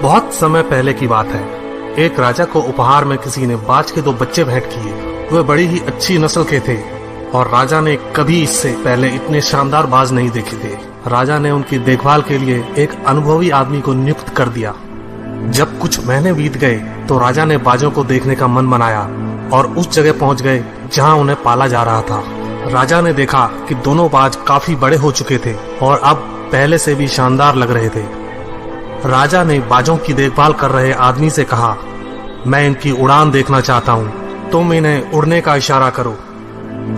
बहुत समय पहले की बात है। एक राजा को उपहार में किसी ने बाज के 2 बच्चे भेंट किए। वे बड़ी ही अच्छी नस्ल के थे और राजा ने कभी इससे पहले इतने शानदार बाज नहीं देखे थे। राजा ने उनकी देखभाल के लिए एक अनुभवी आदमी को नियुक्त कर दिया। जब कुछ महीने बीत गए तो राजा ने बाजों को देखने का मन बनाया और उस जगह पहुंच गए जहां उन्हें पाला जा रहा था। राजा ने देखा कि दोनों बाज काफी बड़े हो चुके थे और अब पहले से भी शानदार लग रहे थे। राजा ने बाजों की देखभाल कर रहे आदमी से कहा, मैं इनकी उड़ान देखना चाहता हूँ, तुम इन्हें उड़ने का इशारा करो।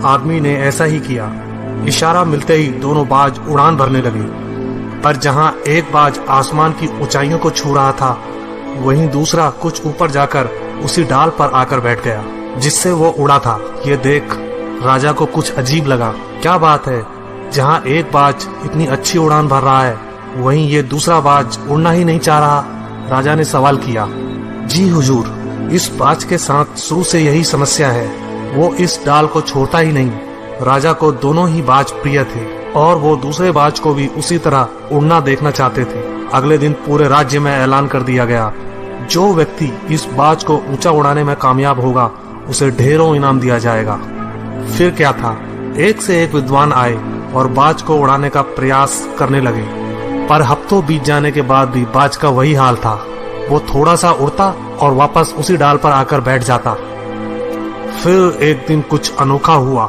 आदमी ने ऐसा ही किया। इशारा मिलते ही दोनों बाज उड़ान भरने लगे, पर जहाँ एक बाज आसमान की ऊंचाइयों को छू रहा था, वहीं दूसरा कुछ ऊपर जाकर उसी डाल पर आकर बैठ गया जिससे वो उड़ा था। ये देख राजा को कुछ अजीब लगा। क्या बात है, जहाँ एक बाज इतनी अच्छी उड़ान भर रहा है, वहीं ये दूसरा बाज उड़ना ही नहीं चाह रहा। राजा ने सवाल किया, जी हुजूर, इस बाज के साथ शुरू से यही समस्या है, वो इस डाल को छोड़ता ही नहीं। राजा को दोनों ही बाज प्रिय थे और वो दूसरे बाज को भी उसी तरह उड़ना देखना चाहते थे। अगले दिन पूरे राज्य में ऐलान कर दिया गया, जो व्यक्ति इस बाज को ऊंचा उड़ाने में कामयाब होगा उसे ढेरों इनाम दिया जाएगा। फिर क्या था, एक से एक विद्वान आए और बाज को उड़ाने का प्रयास करने लगे, पर हफ्तों बीत जाने के बाद भी बाज का वही हाल था। वो थोड़ा सा उड़ता और वापस उसी डाल पर आकर बैठ जाता। फिर एक दिन कुछ अनोखा हुआ।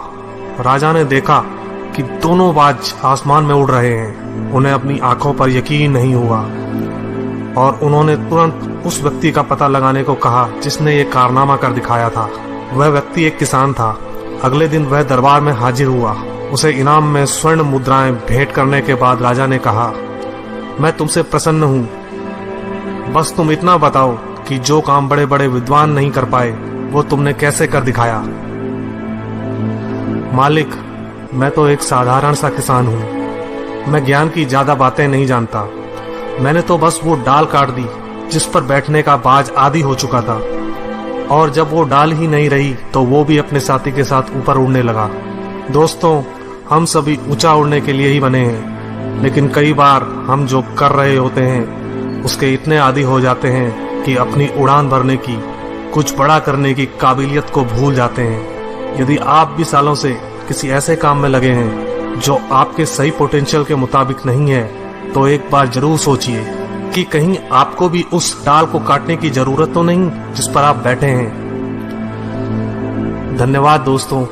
राजा ने देखा कि दोनों बाज आसमान में उड़ रहे हैं। उन्हें अपनी आंखों पर यकीन नहीं हुआ और उन्होंने तुरंत उस व्यक्ति का पता लगाने को कहा जिसने ये कारनामा कर दिखाया था। वह व्यक्ति एक किसान था। अगले दिन वह दरबार में हाजिर हुआ। उसे इनाम में स्वर्ण मुद्राएं भेंट करने के बाद राजा ने कहा, मैं तुमसे प्रसन्न हूँ, बस तुम इतना बताओ कि जो काम बड़े बड़े विद्वान नहीं कर पाए वो तुमने कैसे कर दिखाया। मालिक, मैं तो एक साधारण सा किसान हूँ, मैं ज्ञान की ज्यादा बातें नहीं जानता। मैंने तो बस वो डाल काट दी जिस पर बैठने का बाज आदी हो चुका था, और जब वो डाल ही नहीं रही तो वो भी अपने साथी के साथ ऊपर उड़ने लगा। दोस्तों, हम सभी ऊंचा उड़ने के लिए ही बने हैं, लेकिन कई बार हम जो कर रहे होते हैं उसके इतने आदी हो जाते हैं कि अपनी उड़ान भरने की, कुछ बड़ा करने की काबिलियत को भूल जाते हैं। यदि आप भी सालों से किसी ऐसे काम में लगे हैं जो आपके सही पोटेंशियल के मुताबिक नहीं है, तो एक बार जरूर सोचिए कि कहीं आपको भी उस डाल को काटने की जरूरत तो नहीं जिस पर आप बैठे हैं। धन्यवाद दोस्तों।